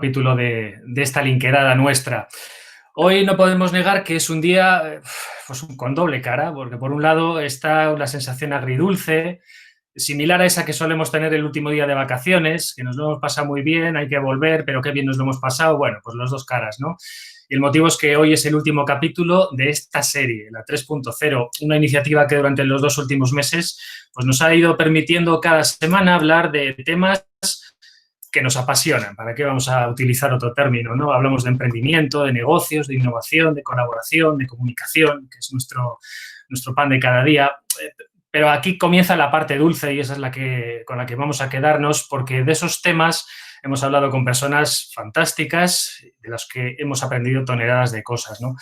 capítulo de esta linkerada nuestra. Hoy no podemos negar que es un día pues, con doble cara, porque por un lado está una sensación agridulce, similar a esa que solemos tener el último día de vacaciones, que nos lo hemos pasado muy bien, hay que volver, pero qué bien nos lo hemos pasado. Bueno, pues las dos caras, ¿no? Y el motivo es que hoy es el último capítulo de esta serie, la 3.0, una iniciativa que durante los 2 últimos meses pues nos ha ido permitiendo cada semana hablar de temas que nos apasionan. ¿Para qué vamos a utilizar otro término, no? Hablamos de emprendimiento, de negocios, de innovación, de colaboración, de comunicación, que es nuestro pan de cada día. Pero aquí comienza la parte dulce y esa es con la que vamos a quedarnos, porque de esos temas hemos hablado con personas fantásticas, de las que hemos aprendido toneladas de cosas, ¿no?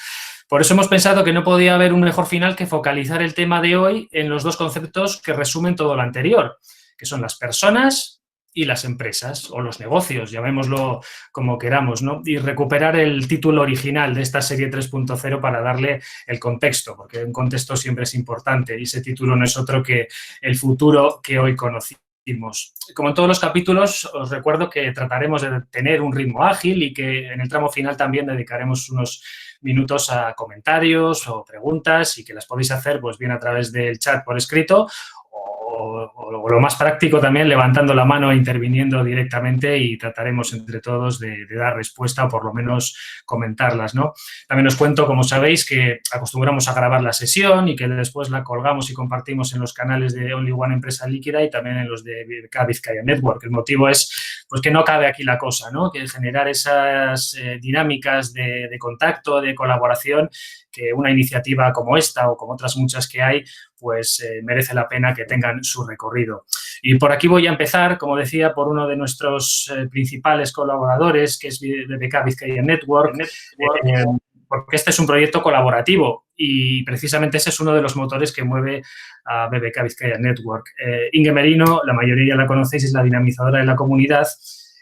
Por eso hemos pensado que no podía haber un mejor final que focalizar el tema de hoy en los dos conceptos que resumen todo lo anterior, que son las personas y las empresas, o los negocios, llamémoslo como queramos, ¿no? Y recuperar el título original de esta serie 3.0 para darle el contexto, porque un contexto siempre es importante y ese título no es otro que el futuro que hoy conocimos. Como en todos los capítulos, os recuerdo que trataremos de tener un ritmo ágil y que en el tramo final también dedicaremos unos minutos a comentarios o preguntas y que las podéis hacer pues bien a través del chat por escrito o lo más práctico también levantando la mano e interviniendo directamente y trataremos entre todos de dar respuesta o por lo menos comentarlas, ¿no? También os cuento, como sabéis, que acostumbramos a grabar la sesión y que después la colgamos y compartimos en los canales de Only One Empresa Líquida y también en los de BBK Vizcaya Network. El motivo es pues que no cabe aquí la cosa, ¿no? Que generar esas dinámicas de contacto, de colaboración, que una iniciativa como esta o como otras muchas que hay, pues merece la pena que tengan su recorrido. Y por aquí voy a empezar, como decía, por uno de nuestros principales colaboradores, que es BBK Vizcaya Network, porque este es un proyecto colaborativo y precisamente ese es uno de los motores que mueve a BBK Vizcaya Network. Inge Merino, la mayoría ya la conocéis, es la dinamizadora de la comunidad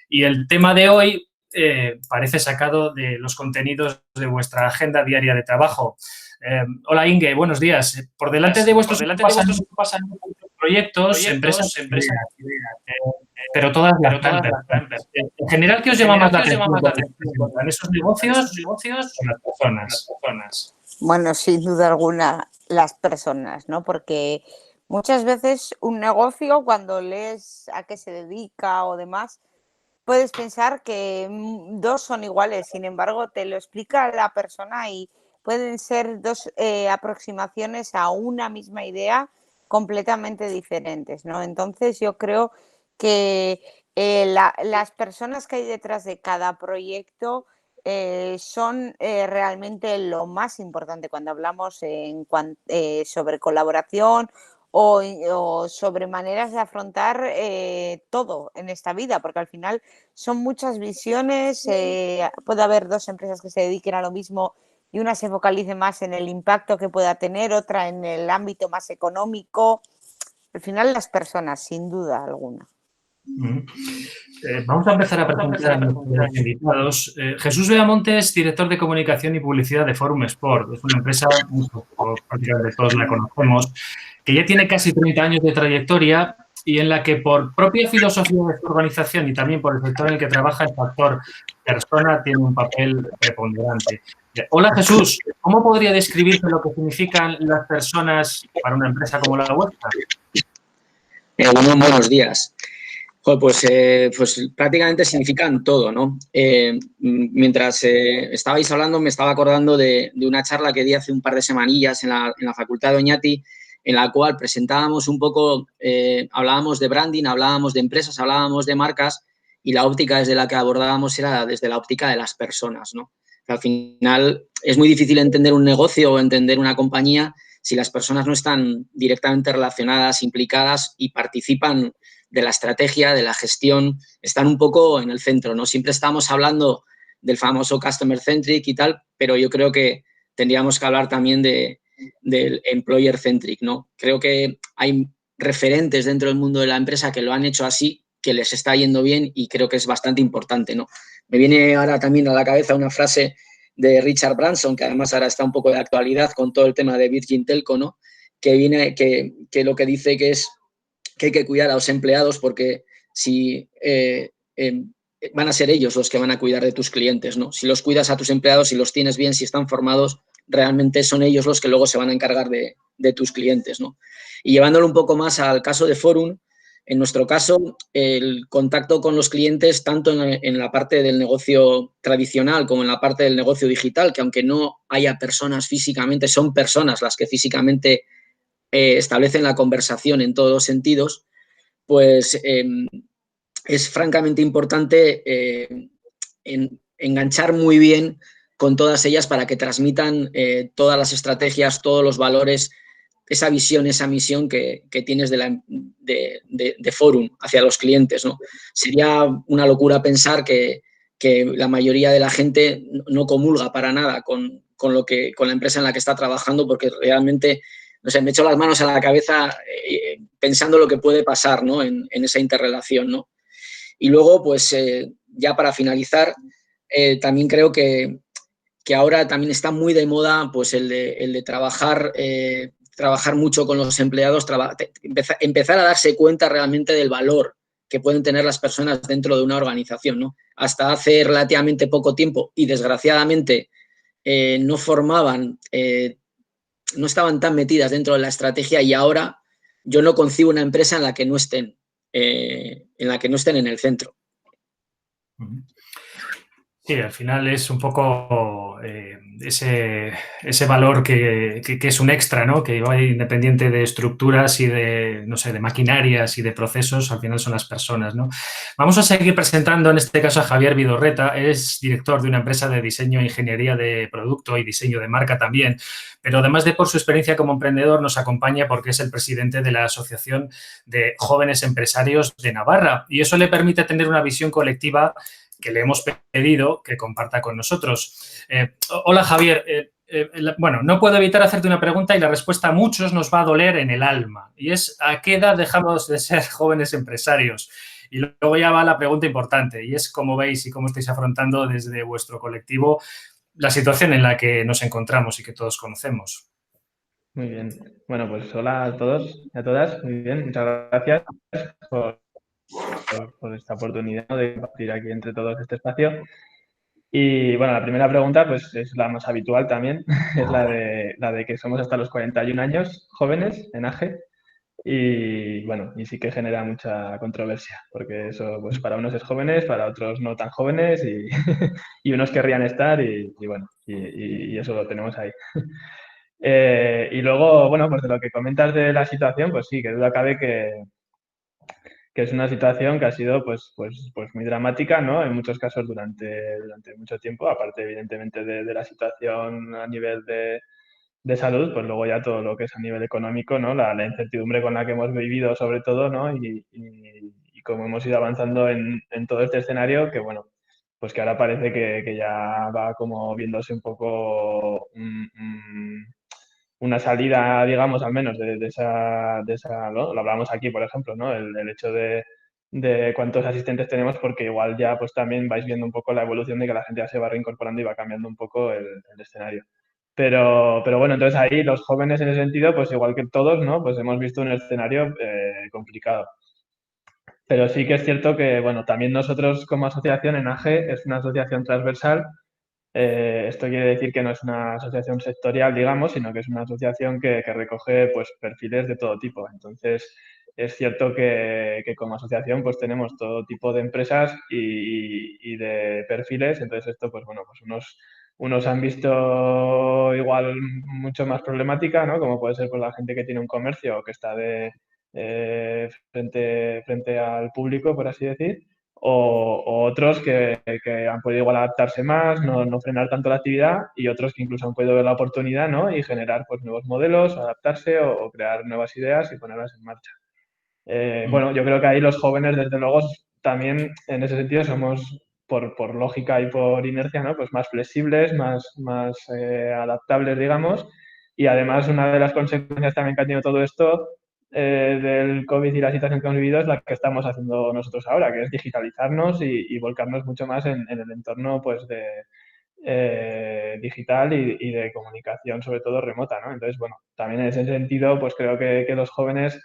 y el tema de hoy parece sacado de los contenidos de vuestra agenda diaria de trabajo. Hola Inge, buenos días. Por delante de vuestros pasan proyectos, empresas, pero todas las traen personas. En general, ¿qué os llama más la atención en esos negocios o las personas? Bueno, sin duda alguna, las personas, ¿no? Porque muchas veces un negocio, cuando lees a qué se dedica o demás, puedes pensar que dos son iguales, sin embargo, te lo explica la persona y pueden ser dos aproximaciones a una misma idea completamente diferentes, ¿no? Entonces, yo creo que las personas que hay detrás de cada proyecto son realmente lo más importante cuando hablamos sobre colaboración o sobre maneras de afrontar todo en esta vida, porque al final son muchas visiones, puede haber dos empresas que se dediquen a lo mismo y una se focalice más en el impacto que pueda tener, otra en el ámbito más económico. Al final las personas, sin duda alguna. Vamos a empezar a presentar a nuestros invitados. Jesús Beamonte es director de comunicación y publicidad de Forum Sport. Es una empresa, prácticamente todos la conocemos, que ya tiene casi 30 años de trayectoria y en la que por propia filosofía de su organización y también por el sector en el que trabaja, el factor persona tiene un papel preponderante. Hola Jesús, ¿cómo podría describirse lo que significan las personas para una empresa como la vuestra? Buenos días. Pues prácticamente significan todo, ¿no? Mientras estabais hablando, me estaba acordando de una charla que di hace un par de semanillas en la Facultad de Oñati, en la cual presentábamos un poco, hablábamos de branding, hablábamos de empresas, hablábamos de marcas y la óptica desde la que abordábamos era desde la óptica de las personas, ¿no? Al final es muy difícil entender un negocio o entender una compañía si las personas no están directamente relacionadas, implicadas y participan de la estrategia, de la gestión, están un poco en el centro, ¿no? Siempre estamos hablando del famoso customer centric y tal, pero yo creo que tendríamos que hablar también del employer centric, ¿no? Creo que hay referentes dentro del mundo de la empresa que lo han hecho así, que les está yendo bien y creo que es bastante importante, ¿no? Me viene ahora también a la cabeza una frase de Richard Branson, que además ahora está un poco de actualidad con todo el tema de Virgin Telco, ¿no? Que lo que dice que es que hay que cuidar a los empleados porque si van a ser ellos los que van a cuidar de tus clientes, ¿no? Si los cuidas a tus empleados, si los tienes bien, si están formados, realmente son ellos los que luego se van a encargar de tus clientes, ¿no? Y llevándolo un poco más al caso de Forum, en nuestro caso, el contacto con los clientes, tanto en la parte del negocio tradicional como en la parte del negocio digital, que aunque no haya personas físicamente, son personas las que físicamente establecen la conversación en todos los sentidos, pues es francamente importante enganchar muy bien con todas ellas para que transmitan todas las estrategias, todos los valores, esa visión, esa misión que tienes de Forum hacia los clientes, ¿no? Sería una locura pensar que la mayoría de la gente no comulga para nada con la empresa en la que está trabajando, porque realmente, no sé, me echo las manos a la cabeza pensando lo que puede pasar, ¿no? en esa interrelación, ¿no? Y luego, pues ya para finalizar, también creo que ahora también está muy de moda pues el de trabajar, trabajar mucho con los empleados, empezar a darse cuenta realmente del valor que pueden tener las personas dentro de una organización, ¿no? Hasta hace relativamente poco tiempo y desgraciadamente no formaban, no estaban tan metidas dentro de la estrategia, y ahora yo no concibo una empresa en la que no estén en el centro. Sí, al final es un poco ese valor que es un extra, ¿no? Que va independiente de estructuras y de, no sé, de maquinarias y de procesos, al final son las personas, ¿no? Vamos a seguir presentando en este caso a Javier Vidorreta. Es director de una empresa de diseño e ingeniería de producto y diseño de marca también, pero además de por su experiencia como emprendedor, nos acompaña porque es el presidente de la Asociación de Jóvenes Empresarios de Navarra, y eso le permite tener una visión colectiva que le hemos pedido que comparta con nosotros. Hola, Javier. Bueno, no puedo evitar hacerte una pregunta y la respuesta a muchos nos va a doler en el alma, y es ¿a qué edad dejamos de ser jóvenes empresarios? Y luego ya va la pregunta importante, y es cómo veis y cómo estáis afrontando desde vuestro colectivo la situación en la que nos encontramos y que todos conocemos. Muy bien. Bueno, pues hola a todos y a todas. Muy bien, muchas gracias por esta oportunidad de compartir aquí entre todos este espacio. Y bueno, la primera pregunta pues es la más habitual también, es la de que somos hasta los 41 años jóvenes en AGE, y bueno, y sí que genera mucha controversia, porque eso pues para unos es jóvenes, para otros no tan jóvenes, y, y unos querrían estar y bueno, y eso lo tenemos ahí. Y luego, bueno, pues de lo que comentas de la situación, pues sí, que duda cabe que es una situación que ha sido pues muy dramática, ¿no? En muchos casos durante mucho tiempo, aparte evidentemente de la situación a nivel de salud, pues luego ya todo lo que es a nivel económico, ¿no? La incertidumbre con la que hemos vivido sobre todo, ¿no? Y cómo hemos ido avanzando en todo este escenario, que bueno, pues que ahora parece que ya va como viéndose un poco una salida, digamos, al menos de esa ¿no? Lo hablamos aquí, por ejemplo, ¿no? El hecho de cuántos asistentes tenemos, porque igual ya pues también vais viendo un poco la evolución de que la gente ya se va reincorporando y va cambiando un poco el escenario. Pero bueno, entonces ahí los jóvenes en ese sentido, pues igual que todos, ¿no? Pues hemos visto un escenario complicado. Pero sí que es cierto que, bueno, también nosotros como asociación en AGE es una asociación transversal. Esto quiere decir que no es una asociación sectorial, digamos, sino que es una asociación que recoge pues, perfiles de todo tipo. Entonces, es cierto que como asociación pues tenemos todo tipo de empresas y de perfiles. Entonces, esto, pues bueno, pues unos han visto igual mucho más problemática, ¿no? Como puede ser pues, la gente que tiene un comercio o que está frente al público, por así decir. O otros que han podido igual adaptarse más, no frenar tanto la actividad, y otros que incluso han podido ver la oportunidad, ¿no? Y generar pues, nuevos modelos, adaptarse o crear nuevas ideas y ponerlas en marcha. Bueno, yo creo que ahí los jóvenes, desde luego, también en ese sentido somos, por lógica y por inercia, ¿no? Pues más flexibles, más adaptables, digamos. Y además, una de las consecuencias también que ha tenido todo esto del COVID y la situación que hemos vivido es la que estamos haciendo nosotros ahora, que es digitalizarnos y volcarnos mucho más en el entorno pues, digital y de comunicación, sobre todo remota, ¿no? Entonces, bueno, también en ese sentido, pues creo que los jóvenes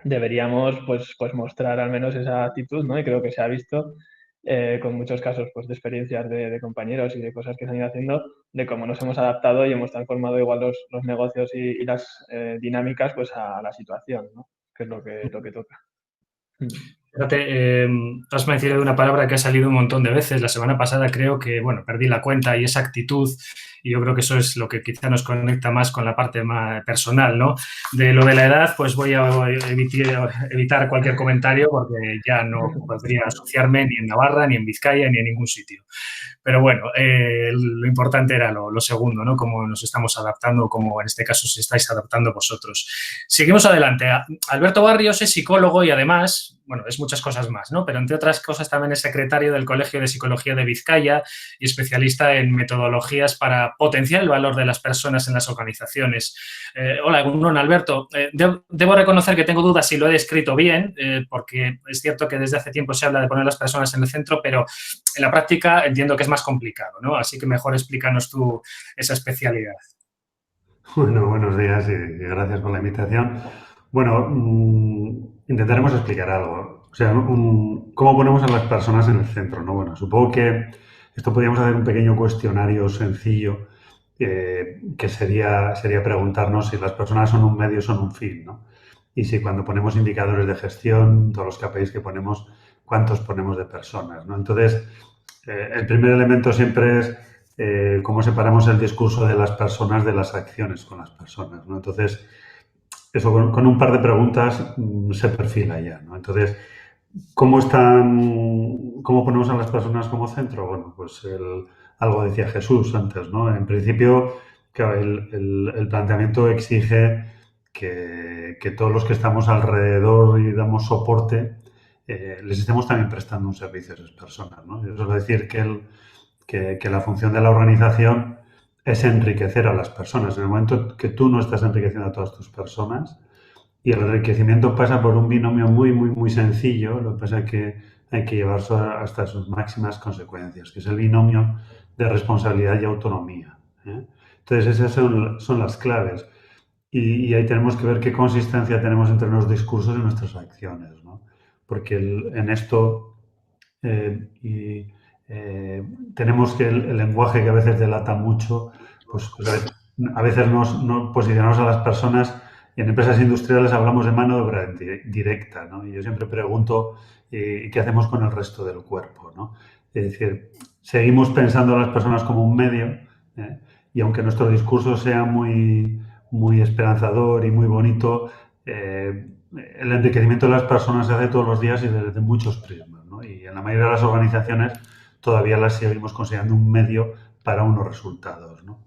deberíamos pues mostrar al menos esa actitud, ¿no? Y creo que se ha visto con muchos casos pues, de experiencias de compañeros y de cosas que se han ido haciendo, de cómo nos hemos adaptado y hemos transformado igual los negocios y las dinámicas pues, a la situación, ¿no? Que es lo que toca. Fíjate, has mencionado una palabra que ha salido un montón de veces. La semana pasada creo que, bueno, perdí la cuenta y esa actitud, y yo creo que eso es lo que quizá nos conecta más con la parte más personal, ¿no? De lo de la edad, pues voy a evitar cualquier comentario porque ya no podría asociarme ni en Navarra, ni en Vizcaya, ni en ningún sitio. Pero bueno, lo importante era lo segundo, ¿no? Cómo nos estamos adaptando, cómo en este caso os estáis adaptando vosotros. Seguimos adelante. Alberto Barrios es psicólogo y además, bueno, es muchas cosas más, ¿no? Pero entre otras cosas también es secretario del Colegio de Psicología de Vizcaya y especialista en metodologías para potenciar el valor de las personas en las organizaciones. Hola, Egunon, Alberto. Debo reconocer que tengo dudas si lo he descrito bien, porque es cierto que desde hace tiempo se habla de poner a las personas en el centro, pero en la práctica entiendo que es más complicado, ¿no? Así que mejor explícanos tú esa especialidad. Bueno, buenos días y gracias por la invitación. Bueno, intentaremos explicar algo. O sea, ¿cómo ponemos a las personas en el centro, ¿no? Bueno, supongo que esto podríamos hacer un pequeño cuestionario sencillo que sería preguntarnos si las personas son un medio o son un fin, ¿no? Y si cuando ponemos indicadores de gestión, todos los KPIs que ponemos, ¿cuántos ponemos de personas, ¿no? Entonces, el primer elemento siempre es cómo separamos el discurso de las personas de las acciones con las personas, ¿no? Entonces, eso con un par de preguntas se perfila ya, ¿no? Entonces, ¿cómo ponemos a las personas como centro? Bueno, pues algo decía Jesús antes, ¿no? En principio, claro, el planteamiento exige que todos los que estamos alrededor y damos soporte les estemos también prestando un servicio a esas personas, ¿no? Eso es decir, que la función de la organización es enriquecer a las personas. En el momento que tú no estás enriqueciendo a todas tus personas, y el enriquecimiento pasa por un binomio muy, muy, muy sencillo, lo que pasa es que hay que llevarlo hasta sus máximas consecuencias, que es el binomio de responsabilidad y autonomía, ¿eh? Entonces, esas son las claves. Y ahí tenemos que ver qué consistencia tenemos entre los discursos y nuestras acciones, ¿no? Porque en esto tenemos que el lenguaje que a veces delata mucho, pues a veces nos posicionamos a las personas y en empresas industriales hablamos de mano de obra directa, ¿no? Y yo siempre pregunto, ¿qué hacemos con el resto del cuerpo, ¿no? Es decir, seguimos pensando a las personas como un medio, ¿eh? Y aunque nuestro discurso sea muy, muy esperanzador y muy bonito, el enriquecimiento de las personas se hace todos los días y desde muchos prismas, ¿no? Y en la mayoría de las organizaciones todavía las seguimos considerando un medio para unos resultados, ¿no?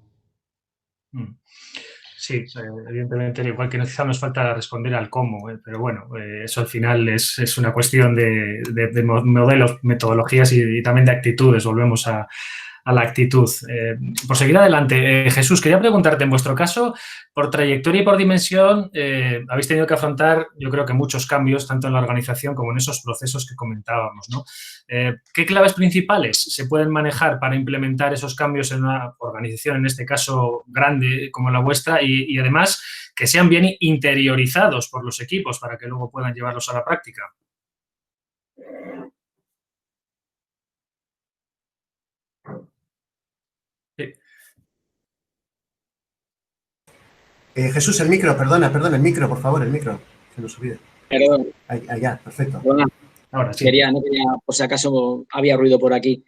Sí, evidentemente, igual que quizá nos falta responder al cómo, pero bueno, eso al final es una cuestión de modelos, metodologías y también de actitudes. Volvemos a la actitud. Por seguir adelante, Jesús, quería preguntarte, en vuestro caso, por trayectoria y por dimensión, habéis tenido que afrontar, yo creo que muchos cambios, tanto en la organización como en esos procesos que comentábamos, ¿no? ¿Qué claves principales se pueden manejar para implementar esos cambios en una organización, en este caso grande como la vuestra, y además que sean bien interiorizados por los equipos para que luego puedan llevarlos a la práctica? Sí. Jesús, el micro, perdona, el micro, por favor, el micro, se nos olvida. Perdón. Ya, perfecto. Perdona. Ahora sí. No quería, por si acaso había ruido por aquí.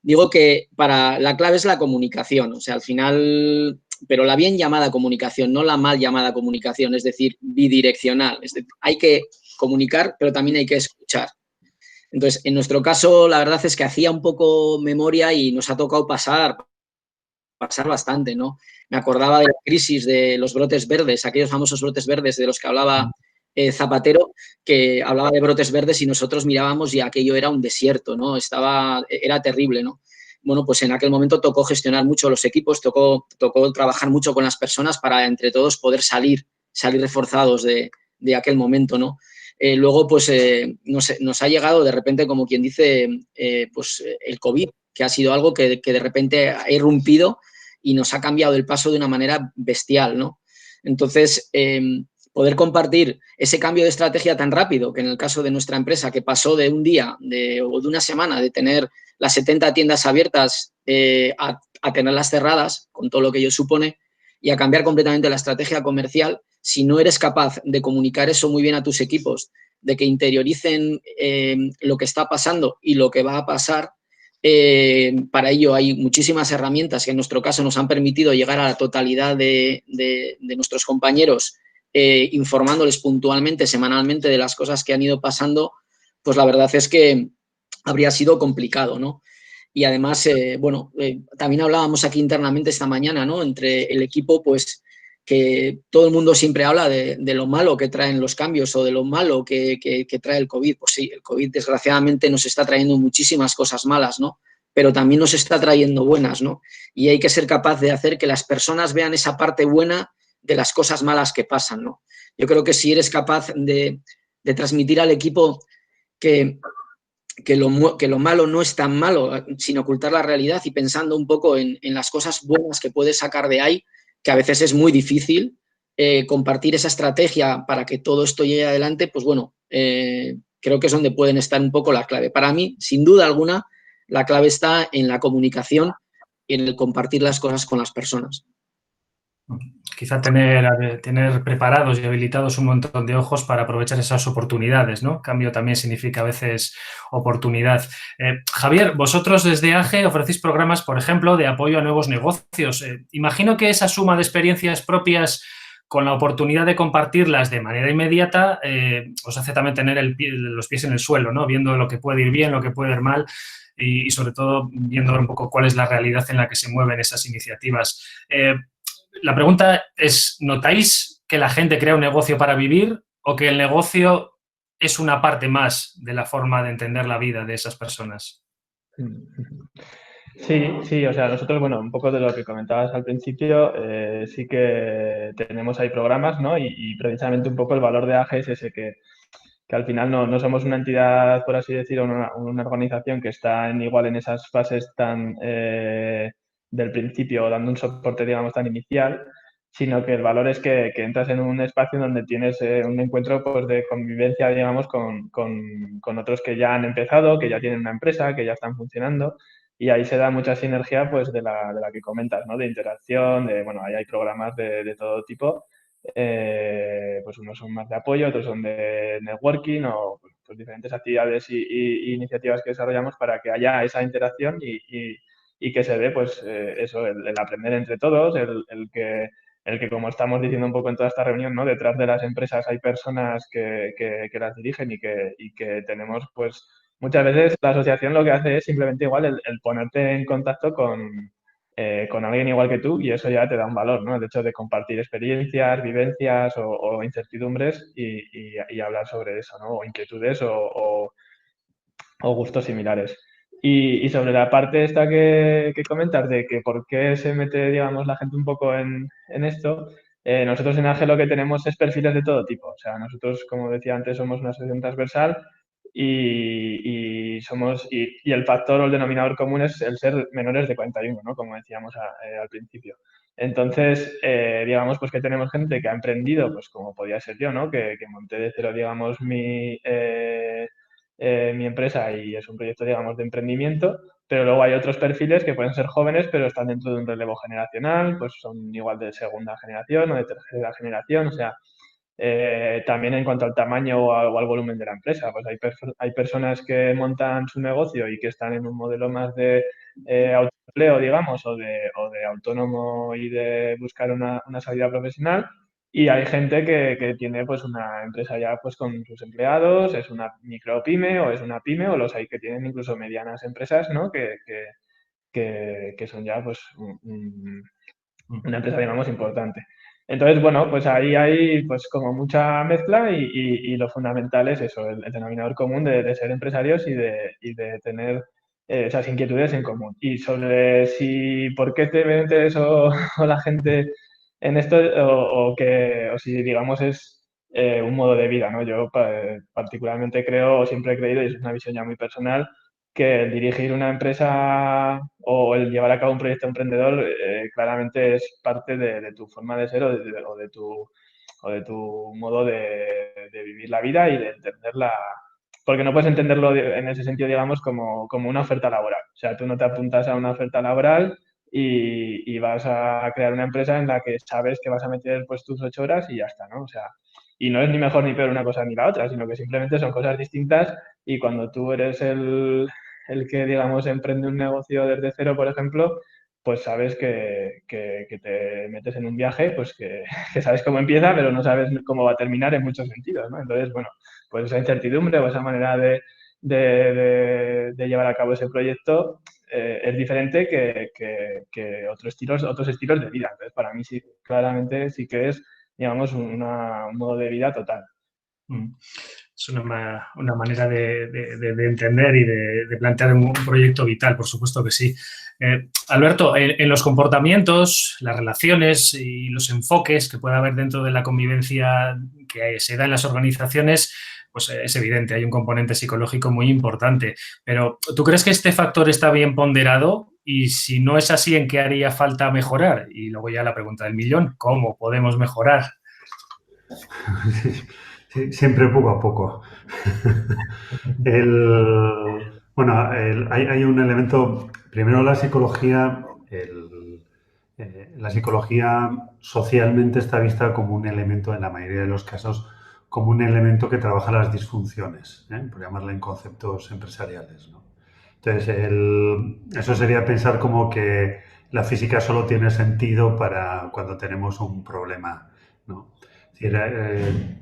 Digo que la clave es la comunicación, o sea, al final, pero la bien llamada comunicación, no la mal llamada comunicación, es decir, bidireccional. Es decir, hay que comunicar, pero también hay que escuchar. Entonces, en nuestro caso, la verdad es que hacía un poco memoria y nos ha tocado pasar bastante, ¿no? Me acordaba de la crisis de los brotes verdes, aquellos famosos brotes verdes de los que hablaba Zapatero, que hablaba de brotes verdes y nosotros mirábamos y aquello era un desierto, ¿no? Era terrible, ¿no? Bueno, pues en aquel momento tocó gestionar mucho los equipos, tocó trabajar mucho con las personas para entre todos poder salir reforzados de aquel momento, ¿no? Luego, pues nos ha llegado de repente, como quien dice, pues el COVID, que ha sido algo que de repente ha irrumpido y nos ha cambiado el paso de una manera bestial, ¿no? Entonces, poder compartir ese cambio de estrategia tan rápido, que en el caso de nuestra empresa, que pasó de un día o de una semana de tener las 70 tiendas abiertas a tenerlas cerradas, con todo lo que ello supone, y a cambiar completamente la estrategia comercial, si no eres capaz de comunicar eso muy bien a tus equipos, de que interioricen lo que está pasando y lo que va a pasar, para ello hay muchísimas herramientas que en nuestro caso nos han permitido llegar a la totalidad de nuestros compañeros, informándoles puntualmente, semanalmente de las cosas que han ido pasando, pues la verdad es que habría sido complicado, ¿no? Y además, también hablábamos aquí internamente esta mañana, ¿no? Entre el equipo, pues que todo el mundo siempre habla de lo malo que traen los cambios o de lo malo que trae el COVID. Pues sí, el COVID desgraciadamente nos está trayendo muchísimas cosas malas, ¿no? Pero también nos está trayendo buenas, ¿no? Y hay que ser capaz de hacer que las personas vean esa parte buena de las cosas malas que pasan, ¿no? Yo creo que si eres capaz de transmitir al equipo que lo malo no es tan malo, sin ocultar la realidad y pensando un poco en las cosas buenas que puedes sacar de ahí, que a veces es muy difícil compartir esa estrategia para que todo esto llegue adelante, pues bueno, creo que es donde pueden estar un poco la clave. Para mí, sin duda alguna, la clave está en la comunicación y en el compartir las cosas con las personas. Quizá tener preparados y habilitados un montón de ojos para aprovechar esas oportunidades, ¿no? Cambio también significa a veces oportunidad. Javier, vosotros desde AGE ofrecéis programas, por ejemplo, de apoyo a nuevos negocios. Imagino que esa suma de experiencias propias con la oportunidad de compartirlas de manera inmediata os hace también tener los pies en el suelo, ¿no? Viendo lo que puede ir bien, lo que puede ir mal y sobre todo viendo un poco cuál es la realidad en la que se mueven esas iniciativas. La pregunta es, ¿notáis que la gente crea un negocio para vivir o que el negocio es una parte más de la forma de entender la vida de esas personas? Sí, o sea, nosotros, bueno, un poco de lo que comentabas al principio, sí que tenemos ahí programas, ¿no? Y precisamente un poco el valor de AGE es ese que al final no somos una entidad, por así decirlo, una organización que está igual en esas fases tan del principio, dando un soporte, digamos, tan inicial, sino que el valor es que entras en un espacio donde tienes un encuentro pues, de convivencia, digamos, con otros que ya han empezado, que ya tienen una empresa, que ya están funcionando, y ahí se da mucha sinergia pues, de la que comentas, ¿no? De interacción, bueno, ahí hay programas de todo tipo. Pues unos son más de apoyo, otros son de networking o pues diferentes actividades y iniciativas que desarrollamos para que haya esa interacción y que se dé pues eso, el aprender entre todos, el que como estamos diciendo un poco en toda esta reunión, ¿no? Detrás de las empresas hay personas que las dirigen y que tenemos pues muchas veces la asociación lo que hace es simplemente igual el ponerte en contacto con alguien igual que tú y eso ya te da un valor, ¿no? El hecho de compartir experiencias, vivencias o incertidumbres y hablar sobre eso, ¿no? O inquietudes o gustos similares. Y sobre la parte esta que comentas de que por qué se mete, digamos, la gente un poco en esto, nosotros en AGE lo que tenemos es perfiles de todo tipo. O sea, nosotros, como decía antes, somos una asociación transversal y el factor o el denominador común es el ser menores de 41, ¿no? Como decíamos al principio. Entonces, digamos, pues que tenemos gente que ha emprendido, pues como podía ser yo, ¿no? Que monté de cero, digamos, mi empresa y es un proyecto, digamos, de emprendimiento, pero luego hay otros perfiles que pueden ser jóvenes, pero están dentro de un relevo generacional, pues son igual de segunda generación o de tercera generación, o sea, también en cuanto al tamaño o al volumen de la empresa, pues hay personas que montan su negocio y que están en un modelo más de autoempleo, digamos, o de autónomo y de buscar una salida profesional. Y hay gente que tiene pues una empresa ya pues con sus empleados, es una micropyme o es una pyme o los hay que tienen incluso medianas empresas, ¿no? Que son ya pues una empresa, digamos, importante. Entonces, bueno, pues ahí hay pues como mucha mezcla y lo fundamental es eso, el denominador común de ser empresarios y de tener esas inquietudes en común. Y sobre por qué te metes o la gente en esto o si digamos es un modo de vida, ¿no? Yo particularmente creo o siempre he creído, y es una visión ya muy personal, que el dirigir una empresa o el llevar a cabo un proyecto emprendedor claramente es parte de tu forma de ser o de tu de tu modo de vivir la vida y de entenderla. Porque no puedes entenderlo en ese sentido, digamos, como una oferta laboral. O sea, tú no te apuntas a una oferta laboral y vas a crear una empresa en la que sabes que vas a meter pues tus 8 horas y ya está, ¿no? O sea, y no es ni mejor ni peor una cosa ni la otra, sino que simplemente son cosas distintas y cuando tú eres el que, digamos, emprende un negocio desde cero, por ejemplo, pues sabes que te metes en un viaje, pues que sabes cómo empieza, pero no sabes cómo va a terminar en muchos sentidos, ¿no? Entonces, bueno, pues esa incertidumbre o esa manera de llevar a cabo ese proyecto es diferente que otros estilos de vida. Entonces, para mí sí, claramente sí que es, digamos, un modo de vida total. Es una manera de entender y de plantear un proyecto vital, por supuesto que sí. Alberto, en los comportamientos, las relaciones y los enfoques que puede haber dentro de la convivencia que se da en las organizaciones, pues es evidente, hay un componente psicológico muy importante. Pero, ¿tú crees que este factor está bien ponderado? Y si no es así, ¿en qué haría falta mejorar? Y luego ya la pregunta del millón, ¿cómo podemos mejorar? Sí, siempre poco a poco. Hay un elemento, primero la psicología, la psicología socialmente está vista como un elemento, en la mayoría de los casos, como un elemento que trabaja las disfunciones, por llamarla en conceptos empresariales, ¿no? Entonces, eso sería pensar como que la física solo tiene sentido para cuando tenemos un problema, ¿no? Es decir,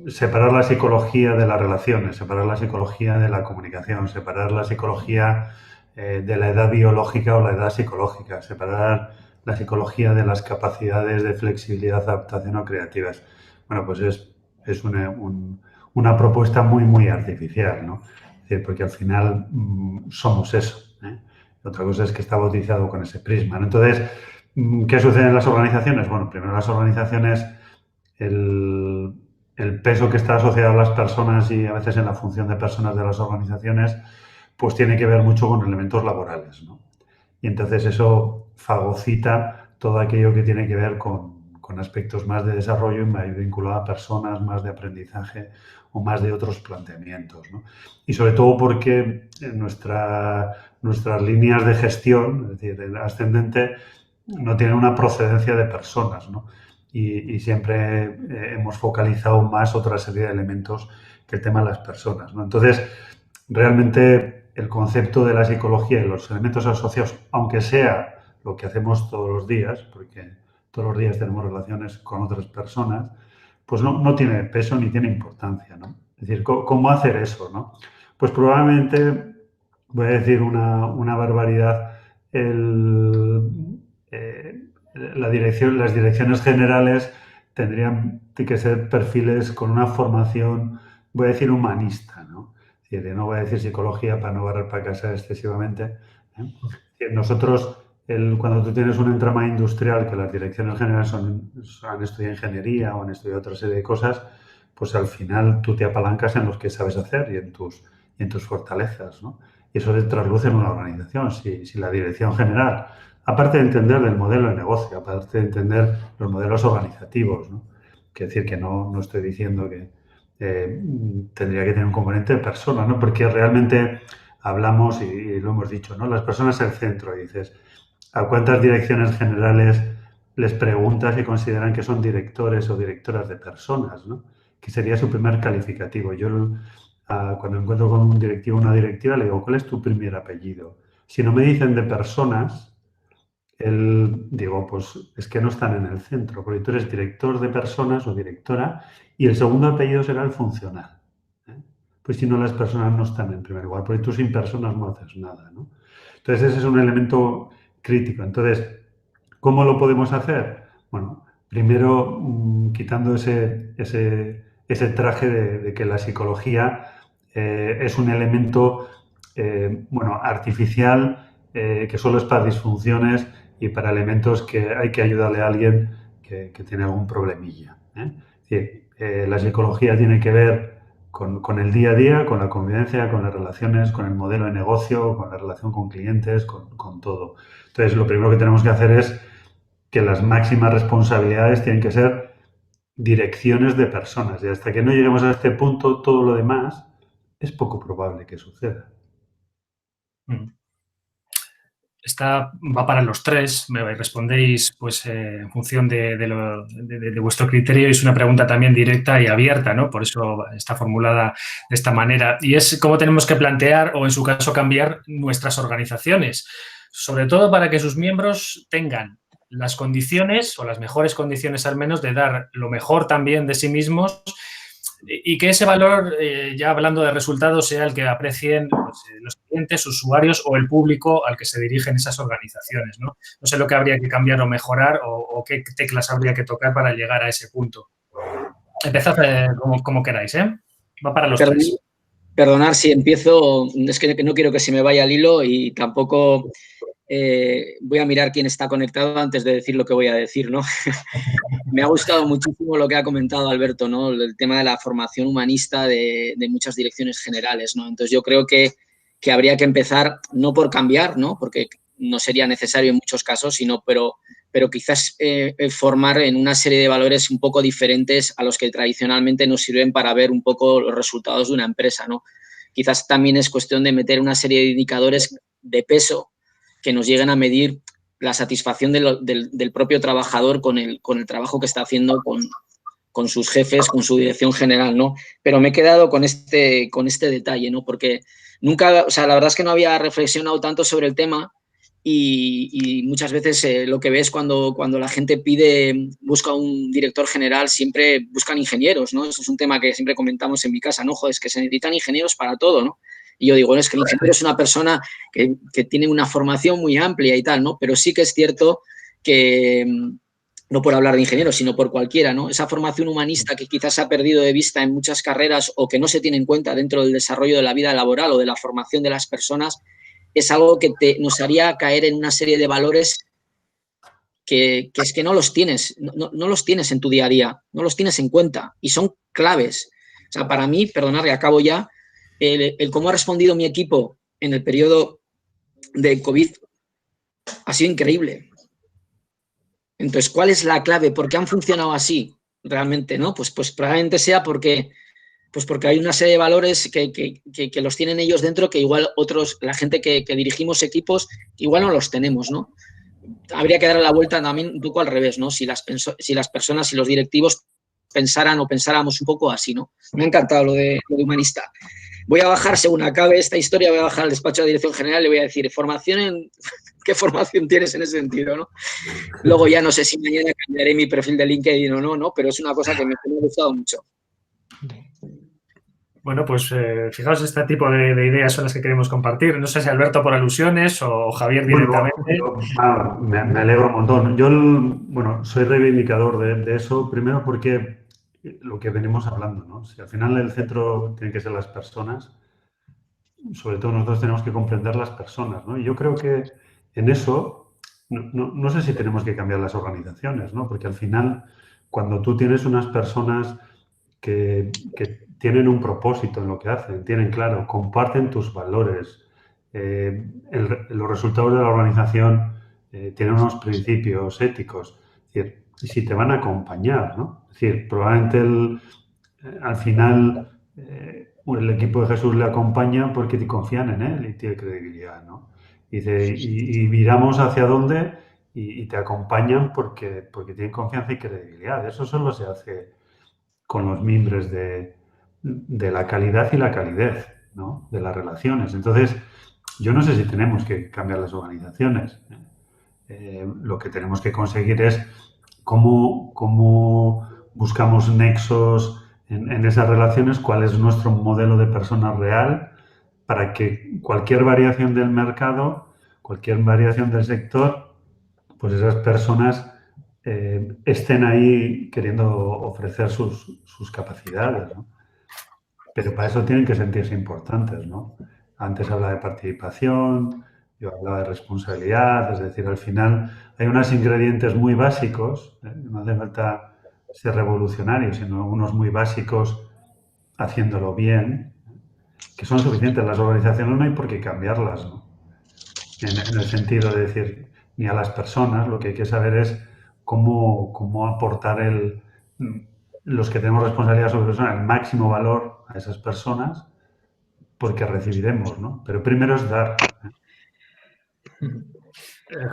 separar la psicología de las relaciones, separar la psicología de la comunicación, separar la psicología de la edad biológica o la edad psicológica, separar la psicología de las capacidades de flexibilidad, adaptación o creativas. Bueno, pues es una propuesta muy, muy artificial, ¿no? Es decir, porque al final somos eso, ¿eh? Otra cosa es que está bautizado con ese prisma, ¿no? Entonces, ¿qué sucede en las organizaciones? Bueno, primero las organizaciones, el peso que está asociado a las personas y a veces en la función de personas de las organizaciones, pues tiene que ver mucho con elementos laborales, ¿no? Y entonces eso fagocita todo aquello que tiene que ver con aspectos más de desarrollo y más vinculado a personas, más de aprendizaje o más de otros planteamientos, ¿no? Y sobre todo porque nuestras líneas de gestión, es decir, el ascendente, no tienen una procedencia de personas, ¿no? Y siempre hemos focalizado más otra serie de elementos que el tema de las personas, ¿no? Entonces, realmente el concepto de la psicología y los elementos asociados, aunque sea lo que hacemos todos los días, porque todos los días tenemos relaciones con otras personas, pues no tiene peso ni tiene importancia, ¿no? Es decir, ¿cómo hacer eso, no? Pues probablemente, voy a decir una barbaridad, las direcciones generales tendrían que ser perfiles con una formación, voy a decir, humanista, ¿no? Es decir, no voy a decir psicología para no barrer para casa excesivamente, ¿eh? Es decir, nosotros, cuando tú tienes un entramado industrial, que las direcciones generales han estudiado ingeniería o han estudiado otra serie de cosas, pues al final tú te apalancas en lo que sabes hacer y en tus fortalezas, ¿no? Y eso se trasluce en una organización. Si la dirección general, aparte de entender el modelo de negocio, aparte de entender los modelos organizativos, ¿no? Quiero decir que no estoy diciendo que tendría que tener un componente de persona, ¿no? Porque realmente hablamos, y lo hemos dicho, ¿no? Las personas es el centro. Y dices, ¿a cuántas direcciones generales les preguntas si consideran que son directores o directoras de personas, ¿no? Que sería su primer calificativo. Yo cuando encuentro con un directivo o una directiva le digo, ¿cuál es tu primer apellido? Si no me dicen de personas, digo, pues es que no están en el centro, porque tú eres director de personas o directora y el segundo apellido será el funcional, ¿eh? Pues si no, las personas no están en primer lugar, porque tú sin personas no haces nada, ¿no? Entonces ese es un elemento crítico. Entonces, ¿cómo lo podemos hacer? Bueno, primero quitando ese traje de que la psicología es un elemento artificial, que solo es para disfunciones y para elementos que hay que ayudarle a alguien que tiene algún problemilla, ¿eh? Es decir, la psicología tiene que ver con el día a día, con la convivencia, con las relaciones, con el modelo de negocio, con la relación con clientes, con todo. Entonces, lo primero que tenemos que hacer es que las máximas responsabilidades tienen que ser direcciones de personas. Y hasta que no lleguemos a este punto, todo lo demás es poco probable que suceda. Esta va para los tres, me respondéis pues, en función de vuestro criterio. Es una pregunta también directa y abierta, ¿no? Por eso está formulada de esta manera. Y es cómo tenemos que plantear o, en su caso, cambiar nuestras organizaciones, sobre todo para que sus miembros tengan las condiciones, o las mejores condiciones al menos, de dar lo mejor también de sí mismos, y que ese valor, ya hablando de resultados, sea el que aprecien pues, los clientes, usuarios o el público al que se dirigen esas organizaciones, ¿no? No sé lo que habría que cambiar o mejorar o qué teclas habría que tocar para llegar a ese punto. Empezad como queráis, ¿eh? Va para los tres. Perdonar si empiezo, es que no quiero que se me vaya el hilo y tampoco voy a mirar quién está conectado antes de decir lo que voy a decir, ¿no? Me ha gustado muchísimo lo que ha comentado Alberto, ¿no? El tema de la formación humanista de muchas direcciones generales, ¿no? Entonces yo creo que habría que empezar no por cambiar, ¿no? Porque no sería necesario en muchos casos, sino pero quizás formar en una serie de valores un poco diferentes a los que tradicionalmente nos sirven para ver un poco los resultados de una empresa, ¿no? Quizás también es cuestión de meter una serie de indicadores de peso que nos lleguen a medir la satisfacción del propio trabajador con el trabajo que está haciendo con sus jefes, con su dirección general, ¿no? Pero me he quedado con este detalle, ¿no? Porque nunca, o sea, la verdad es que no había reflexionado tanto sobre el tema y muchas veces lo que ves cuando la gente busca un director general, siempre buscan ingenieros, ¿no? Eso es un tema que siempre comentamos en mi casa, ¿no? Joder, es que se necesitan ingenieros para todo, ¿no? Y yo digo, es que el ingeniero es una persona que tiene una formación muy amplia y tal, ¿no? Pero sí que es cierto que, no por hablar de ingenieros, sino por cualquiera, ¿no? Esa formación humanista que quizás se ha perdido de vista en muchas carreras o que no se tiene en cuenta dentro del desarrollo de la vida laboral o de la formación de las personas, es algo que nos haría caer en una serie de valores que es que no los tienes, no los tienes en tu día a día, no los tienes en cuenta y son claves. O sea, para mí, perdonad, y acabo ya, el cómo ha respondido mi equipo en el periodo de COVID ha sido increíble. Entonces, ¿cuál es la clave? ¿Por qué han funcionado así realmente? ¿No? Pues probablemente sea porque hay una serie de valores que los tienen ellos dentro que igual otros, la gente que dirigimos equipos, igual no los tenemos, ¿no? Habría que darle la vuelta también un poco al revés, ¿no? Si las personas y los directivos pensaran o pensáramos un poco así, ¿no? Me ha encantado lo de humanista. Voy a bajar, según acabe esta historia, voy a bajar al despacho de dirección general y le voy a decir, ¿qué formación tienes en ese sentido, no? Luego ya no sé si mañana cambiaré mi perfil de LinkedIn o no, pero es una cosa que me ha gustado mucho. Bueno, pues fijaos, este tipo de ideas son las que queremos compartir. No sé si Alberto por alusiones o Javier directamente. Me alegro un montón. Yo, soy reivindicador de eso, primero porque lo que venimos hablando, ¿no? Si al final el centro tiene que ser las personas, sobre todo nosotros tenemos que comprender las personas, ¿no? Y yo creo que en eso, no sé si tenemos que cambiar las organizaciones, ¿no? Porque al final, cuando tú tienes unas personas que tienen un propósito en lo que hacen, tienen claro, comparten tus valores, los resultados de la organización tienen unos principios éticos, es decir, si te van a acompañar, ¿no? Es decir, probablemente al final el equipo de Jesús le acompaña porque te confían en él y tiene credibilidad, ¿no? Y miramos hacia dónde y te acompañan porque tienen confianza y credibilidad. Eso solo se hace con los mimbres de la calidad y la calidez, ¿no? De las relaciones. Entonces, yo no sé si tenemos que cambiar las organizaciones. Lo que tenemos que conseguir es cómo buscamos nexos en esas relaciones, cuál es nuestro modelo de persona real para que cualquier variación del mercado, cualquier variación del sector, pues esas personas estén ahí queriendo ofrecer sus capacidades, ¿no? Pero para eso tienen que sentirse importantes, ¿no? Antes hablaba de participación, yo hablaba de responsabilidad, es decir, al final hay unos ingredientes muy básicos, no hace falta ser revolucionario, sino unos muy básicos haciéndolo bien, que son suficientes. Las organizaciones no hay por qué cambiarlas, ¿no? En el sentido de decir, ni a las personas, lo que hay que saber es cómo aportar los que tenemos responsabilidad sobre personas, el máximo valor a esas personas, porque recibiremos, ¿no? Pero primero es dar.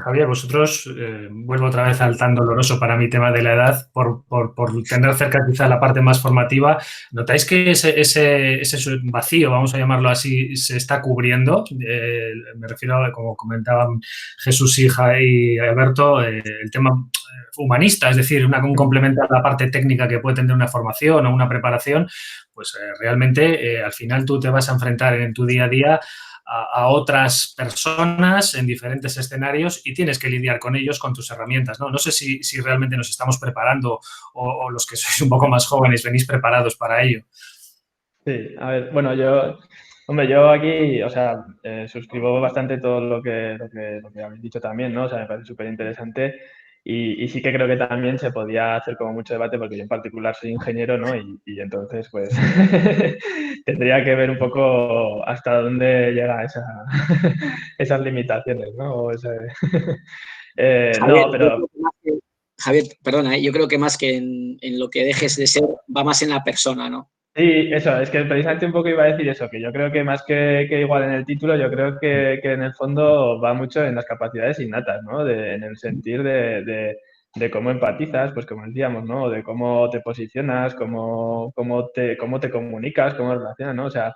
Javier, vosotros, vuelvo otra vez al tan doloroso para mí tema de la edad, por tener cerca quizá la parte más formativa, ¿notáis que ese vacío, vamos a llamarlo así, se está cubriendo? Me refiero a, como comentaban Jesús y Alberto, el tema humanista, es decir, un complemento a la parte técnica que puede tener una formación o una preparación, pues realmente al final tú te vas a enfrentar en tu día a día a otras personas en diferentes escenarios y tienes que lidiar con ellos con tus herramientas, ¿no? No sé si realmente nos estamos preparando o los que sois un poco más jóvenes venís preparados para ello. Sí, a ver, bueno, yo aquí, o sea, suscribo bastante todo lo que habéis dicho también, ¿no? O sea, me parece súper interesante y sí que creo que también se podía hacer como mucho debate porque yo en particular soy ingeniero, ¿no? Y entonces, pues, tendría que ver un poco hasta dónde llega esas limitaciones, ¿no? Javier, No, pero Javier, perdona, yo creo que más que en lo que dejes de ser, va más en la persona, ¿no? sí, eso, es que precisamente un poco iba a decir eso, que yo creo que más que igual en el título, yo creo que en el fondo va mucho en las capacidades innatas, ¿no? En el sentir de cómo empatizas, pues como decíamos, ¿no? De cómo te posicionas, cómo te comunicas, cómo relacionas, ¿no? O sea,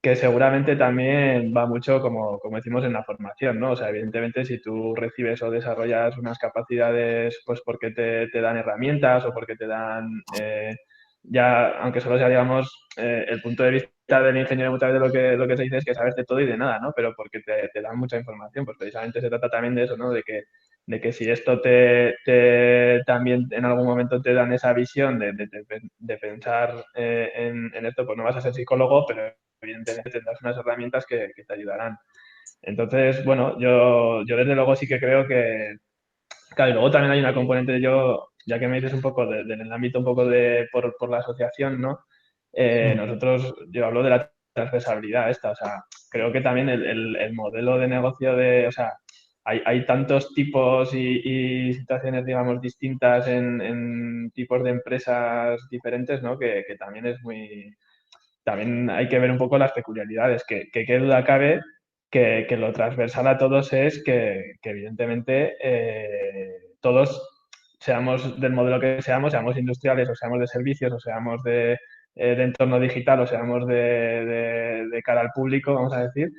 que seguramente también va mucho, como decimos, en la formación, ¿no? O sea, evidentemente si tú recibes o desarrollas unas capacidades, pues porque te dan herramientas o porque te dan... ya, aunque solo sea, digamos, el punto de vista del ingeniero muchas veces lo que se dice es que sabes de todo y de nada, ¿no? Pero porque te dan mucha información, pues precisamente se trata también de eso, ¿no? De que si esto también en algún momento te dan esa visión de pensar en esto, pues no vas a ser psicólogo, pero evidentemente tendrás unas herramientas que te ayudarán. Entonces, bueno, yo desde luego sí que creo que, claro, y luego también hay una componente, ya que me dices un poco del ámbito un poco por la asociación, ¿no? Nosotros, yo hablo de la transversabilidad esta, o sea, creo que también el modelo de negocio o sea, hay tantos tipos y situaciones, digamos, distintas en tipos de empresas diferentes, ¿no? Que también también hay que ver un poco las peculiaridades, que qué duda cabe que lo transversal a todos es que evidentemente todos seamos del modelo que seamos industriales o seamos de servicios o seamos de entorno digital o seamos de cara al público, vamos a decir,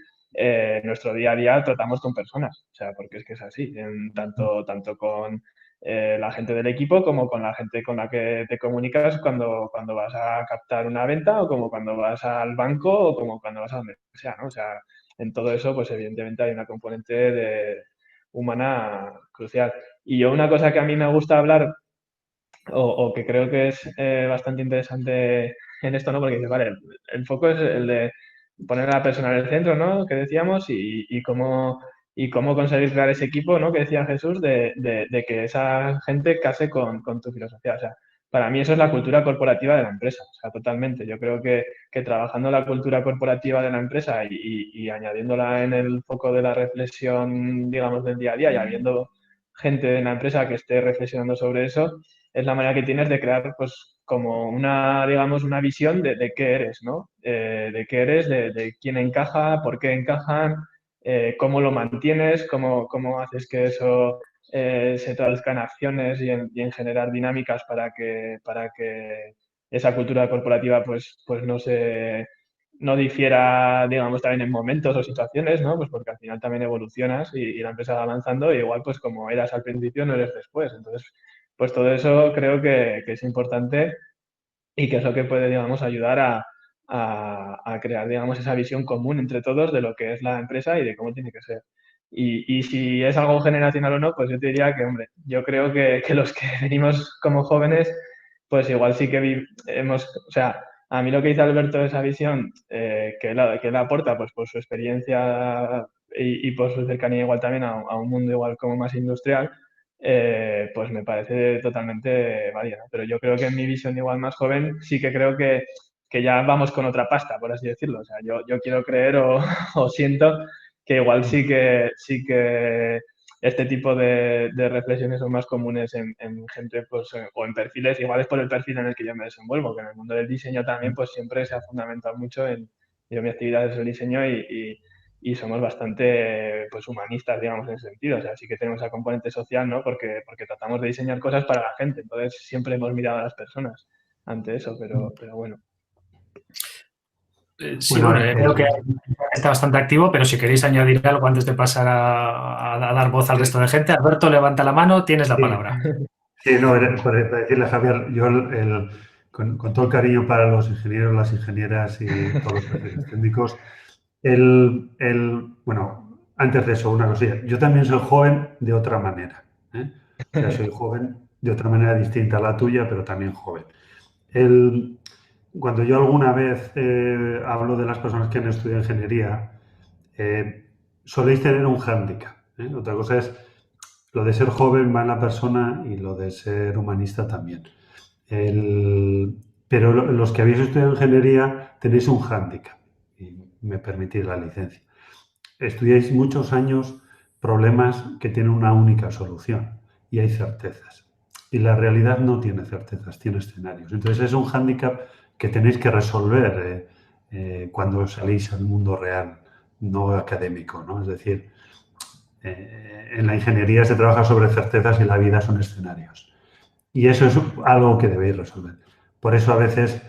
nuestro día a día tratamos con personas, o sea, porque es que es así, tanto con la gente del equipo como con la gente con la que te comunicas cuando vas a captar una venta o como cuando vas al banco o como cuando vas a donde sea, ¿no? O sea, en todo eso, pues evidentemente hay una componente humana crucial. Y yo una cosa que a mí me gusta hablar o que creo que es bastante interesante en esto, ¿no? Porque dices, vale, el foco es el de poner a la persona en el centro, ¿no? Que decíamos, y cómo conseguir crear ese equipo, ¿no? Que decía Jesús, de que esa gente case con tu filosofía. O sea, para mí eso es la cultura corporativa de la empresa, o sea, totalmente. Yo creo que trabajando la cultura corporativa de la empresa y añadiéndola en el foco de la reflexión, digamos, del día a día y habiendo gente en la empresa que esté reflexionando sobre eso, es la manera que tienes de crear, pues, como digamos, una visión de qué eres, ¿no? De qué eres, de quién encaja, por qué encajan, cómo lo mantienes, cómo haces que eso se traduzca en acciones y en generar dinámicas para que esa cultura corporativa, pues no difiera, digamos, también en momentos o situaciones, ¿no? Pues porque al final también evolucionas y la empresa va avanzando y igual, pues como eras al principio, no eres después. Entonces, pues todo eso creo que es importante y que es lo que puede, digamos, ayudar a crear, digamos, esa visión común entre todos de lo que es la empresa y de cómo tiene que ser. Y si es algo generacional o no, pues yo te diría que, hombre, yo creo que los que venimos como jóvenes, pues igual sí que o sea, a mí lo que dice Alberto de esa visión, que él aporta, pues por su experiencia y por su cercanía igual también a un mundo igual como más industrial, pues me parece totalmente válida. Pero yo creo que en mi visión igual más joven sí que creo que ya vamos con otra pasta, por así decirlo. O sea, yo quiero creer o siento que igual sí que este tipo de reflexiones son más comunes en gente, pues, o en perfiles, igual es por el perfil en el que yo me desenvuelvo, que en el mundo del diseño también, pues siempre se ha fundamentado mucho yo mi actividad es el diseño y somos bastante, pues, humanistas, digamos, en ese sentido. O sea, sí que tenemos esa componente social, ¿no? Porque tratamos de diseñar cosas para la gente. Entonces, siempre hemos mirado a las personas ante eso, pero bueno. Sí, Bueno, bueno, creo que está bastante activo, pero si queréis añadir algo antes de pasar a dar voz al resto de gente, Alberto, levanta la mano, tienes la sí. palabra. Sí, no, para decirle a Javier, yo con todo el cariño para los ingenieros, las ingenieras y todos los perfiles técnicos, bueno, antes de eso, una cosilla, yo también soy joven de otra manera, ¿eh? O sea, soy joven de otra manera distinta a la tuya, pero también joven. El, Cuando yo alguna vez hablo de las personas que han estudiado ingeniería, soléis tener un hándicap, ¿eh? Otra cosa es lo de ser joven va en la persona y lo de ser humanista también. Pero los que habéis estudiado ingeniería tenéis un hándicap, y me permitís la licencia. Estudiáis muchos años problemas que tienen una única solución y hay certezas. Y la realidad no tiene certezas, tiene escenarios. Entonces es un hándicap que tenéis que resolver cuando salís al mundo real, no académico, ¿no? Es decir, en la ingeniería se trabaja sobre certezas y la vida son escenarios. Y eso es algo que debéis resolver. Por eso a veces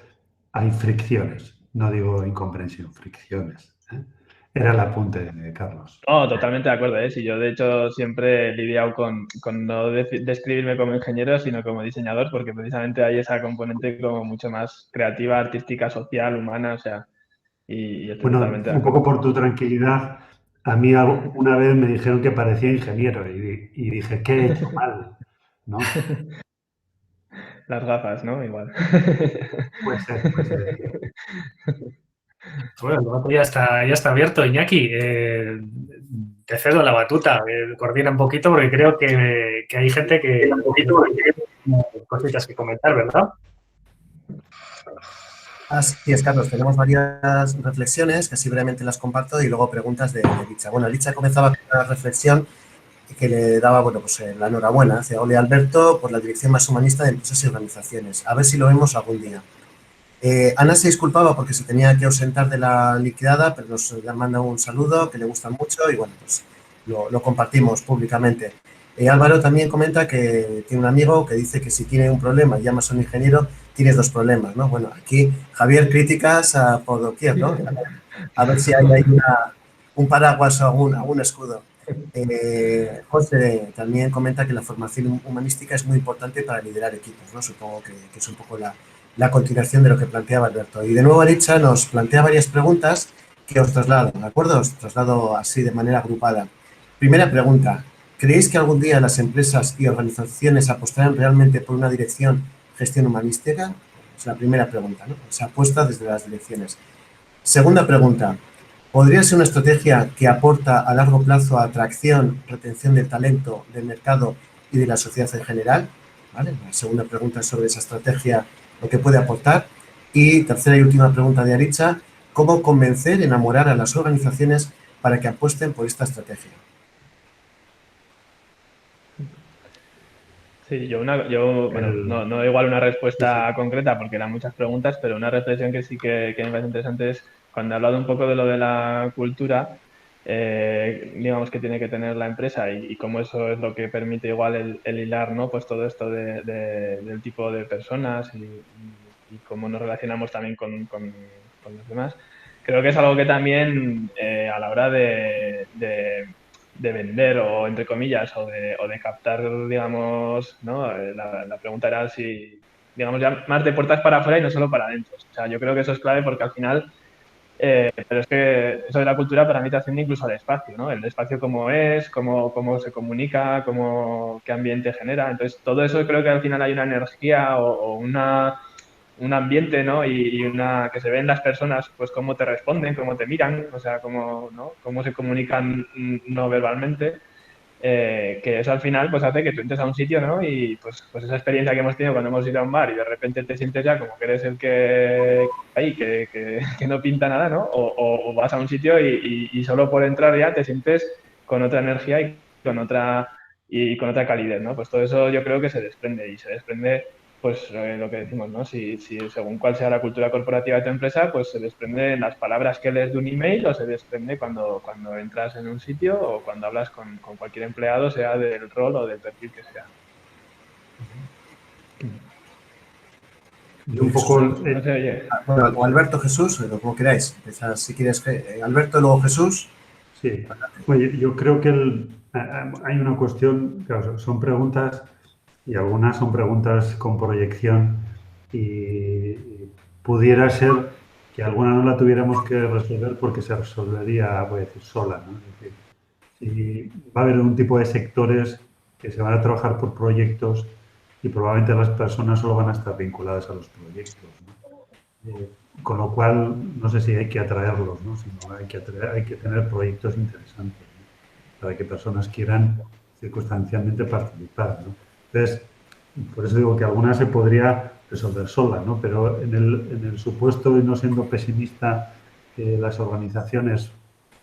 hay fricciones, no digo incomprensión, fricciones, ¿eh? Era el apunte de Carlos. No, totalmente de acuerdo, ¿eh? Sí, yo de hecho siempre he lidiado con no describirme como ingeniero, sino como diseñador, porque precisamente hay esa componente como mucho más creativa, artística, social, humana, o sea, y estoy Bueno, totalmente de un poco acuerdo. por tu tranquilidad, a mí una vez me dijeron que parecía ingeniero y dije, ¿qué he hecho mal? ¿No? Las gafas, ¿no? Igual. Puede ser. Bueno, el debate ya está abierto. Iñaki, te cedo la batuta. Coordina un poquito porque creo que hay gente que tiene cositas que comentar, ¿verdad? Así es, Carlos. Tenemos varias reflexiones que así brevemente las comparto y luego preguntas de Licha. Bueno, Licha comenzaba con una reflexión que le daba, bueno, pues la enhorabuena hacia Ole Alberto por la dirección más humanista de empresas y organizaciones. A ver si lo vemos algún día. Ana se disculpaba porque se tenía que ausentar de la liquidada, pero nos manda un saludo que le gusta mucho y bueno, pues lo compartimos públicamente. Álvaro también comenta que tiene un amigo que dice que si tiene un problema y llamas a un ingeniero, tienes dos problemas, ¿no? Bueno, aquí Javier críticas por doquier, ¿no? A ver si hay ahí un paraguas o algún escudo. José también comenta que la formación humanística es muy importante para liderar equipos, ¿no? Supongo que es un poco la continuación de lo que planteaba Alberto. Y de nuevo, Aricha nos plantea varias preguntas que os traslado, ¿de acuerdo? Os traslado así de manera agrupada. Primera pregunta, ¿creéis que algún día las empresas y organizaciones apostarán realmente por una dirección gestión humanística? Es la primera pregunta, ¿no? Se apuesta desde las direcciones. Segunda pregunta, ¿podría ser una estrategia que aporta a largo plazo a atracción, retención del talento, del mercado y de la sociedad en general? ¿Vale? La segunda pregunta es sobre esa estrategia, lo que puede aportar. Y tercera y última pregunta de Aricha, ¿cómo convencer, enamorar a las organizaciones para que apuesten por esta estrategia? Sí, bueno, no igual una respuesta concreta porque eran muchas preguntas, pero una reflexión que sí que me parece interesante es cuando he hablado un poco de lo de la cultura, digamos que tiene que tener la empresa y cómo eso es lo que permite igual el hilar, ¿no? Pues todo esto del tipo de personas y cómo nos relacionamos también con los demás. Creo que es algo que también a la hora de vender o entre comillas o de captar, digamos, ¿no? La pregunta era si, digamos, ya más de puertas para afuera y no solo para adentro. O sea, yo creo que eso es clave porque al final, pero es que eso de la cultura para mí trasciende incluso al espacio, ¿no? El espacio cómo es, cómo se comunica, qué ambiente genera. Entonces, todo eso creo que al final hay una energía o un ambiente, ¿no? Y una que se ve en las personas, pues cómo te responden, cómo te miran, o sea, cómo se comunican no verbalmente, que eso al final pues hace que tú entres a un sitio, ¿no? Y pues esa experiencia que hemos tenido cuando hemos ido a un bar y de repente te sientes ya como que eres el que ahí, que no pinta nada, ¿no? O vas a un sitio y solo por entrar ya te sientes con otra energía y con otra calidez, ¿no? Pues todo eso yo creo que se desprende, y se desprende, pues lo que decimos, ¿no? Si según cuál sea la cultura corporativa de tu empresa, pues se desprende en las palabras que lees de un email, o se desprende cuando entras en un sitio, o cuando hablas con cualquier empleado, sea del rol o del perfil que sea. Y un poco... No se oye. Bueno, o Alberto, Jesús, como queráis. Empezad, si quieres, Alberto, luego Jesús. Sí, oye, yo creo que hay una cuestión, claro, son preguntas y algunas son preguntas con proyección y pudiera ser que alguna no la tuviéramos que resolver porque se resolvería, voy a decir, sola, ¿no? Es decir, si va a haber un tipo de sectores que se van a trabajar por proyectos y probablemente las personas solo van a estar vinculadas a los proyectos, ¿no? Con lo cual, no sé si hay que atraerlos, ¿no? Sino hay que tener proyectos interesantes, ¿no? Para que personas quieran circunstancialmente participar, ¿no? Entonces, por eso digo que alguna se podría resolver sola, ¿no? Pero en el supuesto, y no siendo pesimista, que las organizaciones,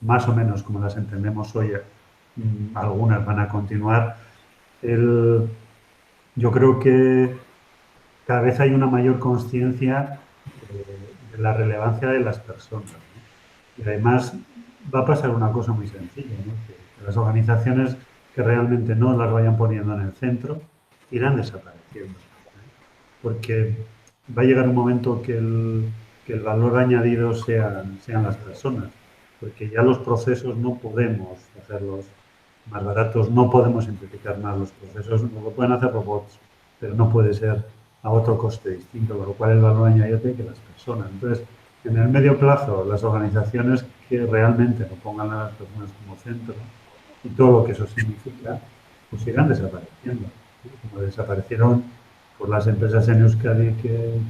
más o menos como las entendemos hoy, algunas van a continuar, yo creo que cada vez hay una mayor conciencia de la relevancia de las personas, ¿no? Y además va a pasar una cosa muy sencilla, ¿no? Que las organizaciones que realmente no las vayan poniendo en el centro irán desapareciendo, ¿eh? Porque va a llegar un momento que el valor añadido sean las personas, porque ya los procesos no podemos hacerlos más baratos, no podemos simplificar más los procesos, no lo pueden hacer robots, pero no puede ser a otro coste distinto, con lo cual el valor añadido tiene que las personas. Entonces, en el medio plazo, las organizaciones que realmente no pongan a las personas como centro y todo lo que eso significa, pues irán desapareciendo, ¿sí? Como desaparecieron por las empresas en Euskadi que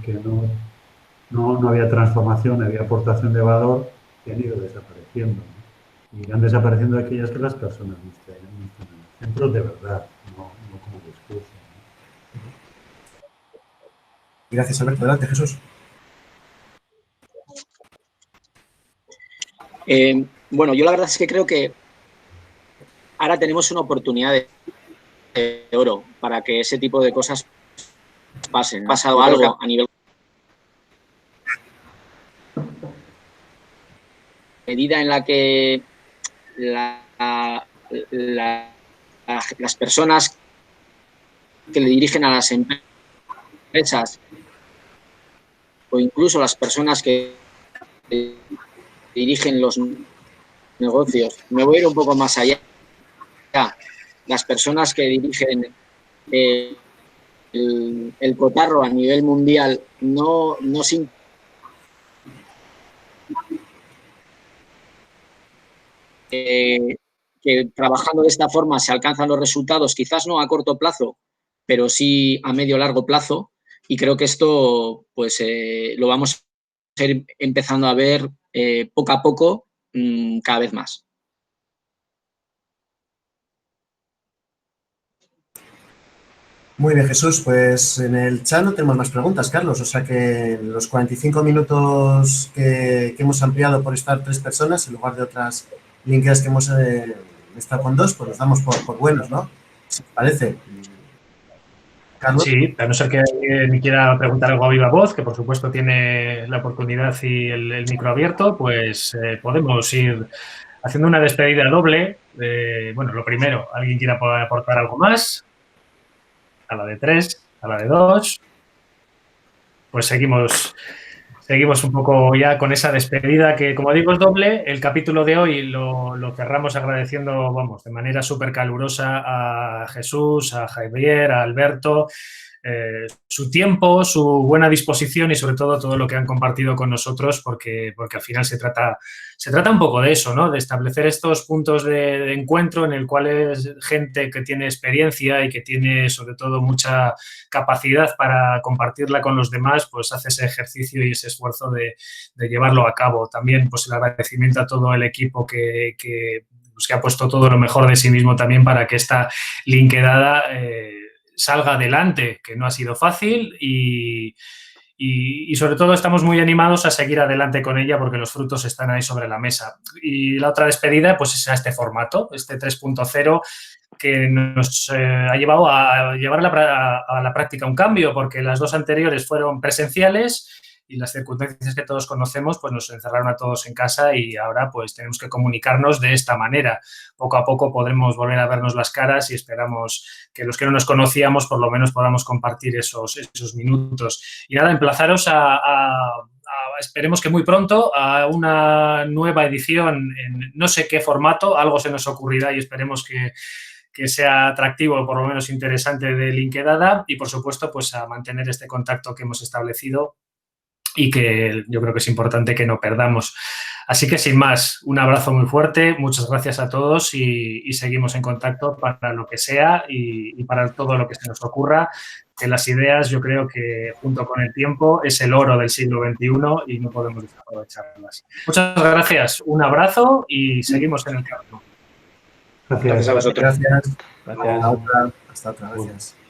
no había transformación, había aportación de valor, que han ido desapareciendo, ¿no? Y irán desapareciendo aquellas que las personas no estén en el centro de verdad, no como discurso, ¿no? Gracias, Alberto. Adelante, Jesús. Bueno, yo la verdad es que creo que ahora tenemos una oportunidad de oro para que ese tipo de cosas pasen. Ha pasado algo a nivel... medida en la que las personas que le dirigen a las empresas o incluso las personas que dirigen los negocios, me voy a ir un poco más allá, las personas que dirigen el cotarro a nivel mundial no sin que trabajando de esta forma se alcanzan los resultados, quizás no a corto plazo, pero sí a medio largo plazo, y creo que esto pues lo vamos a ir empezando a ver poco a poco, cada vez más. Muy bien, Jesús. Pues en el chat no tenemos más preguntas, Carlos. O sea que en los 45 minutos que hemos ampliado por estar 3 personas, en lugar de otras linkeadas que hemos estado con 2, pues los damos por buenos, ¿no? ¿Si te parece? Carlos. Sí, a no ser que me quiera preguntar algo a viva voz, que por supuesto tiene la oportunidad y el micro abierto, pues podemos ir haciendo una despedida doble. Bueno, lo primero, ¿alguien quiera aportar algo más? A la de 3, a la de 2. Pues seguimos un poco ya con esa despedida que, como digo, es doble. El capítulo de hoy lo cerramos agradeciendo, vamos, de manera súper calurosa a Jesús, a Javier, a Alberto, su tiempo, su buena disposición y sobre todo lo que han compartido con nosotros, porque al final se trata un poco de eso, ¿no? De establecer estos puntos de encuentro en el cual es gente que tiene experiencia y que tiene sobre todo mucha capacidad para compartirla con los demás, pues hace ese ejercicio y ese esfuerzo de llevarlo a cabo. También pues el agradecimiento a todo el equipo que ha puesto todo lo mejor de sí mismo también para que esta linkedada salga adelante, que no ha sido fácil y sobre todo estamos muy animados a seguir adelante con ella porque los frutos están ahí sobre la mesa. Y la otra despedida pues es a este formato, este 3.0, que nos ha llevado a llevar a la práctica un cambio, porque las dos anteriores fueron presenciales y las circunstancias que todos conocemos pues nos encerraron a todos en casa y ahora pues tenemos que comunicarnos de esta manera. Poco a poco podremos volver a vernos las caras y esperamos que los que no nos conocíamos por lo menos podamos compartir esos minutos. Y nada, emplazaros esperemos que muy pronto a una nueva edición en no sé qué formato, algo se nos ocurrirá y esperemos que sea atractivo o por lo menos interesante de Linkedada y por supuesto pues a mantener este contacto que hemos establecido y que yo creo que es importante que no perdamos. Así que sin más, un abrazo muy fuerte, muchas gracias a todos y seguimos en contacto para lo que sea y para todo lo que se nos ocurra, que las ideas yo creo que junto con el tiempo es el oro del siglo XXI y no podemos desaprovecharlas. Muchas gracias, un abrazo y seguimos en el camino. Gracias. Gracias a vosotros. Gracias. Gracias. Hasta otra. Gracias.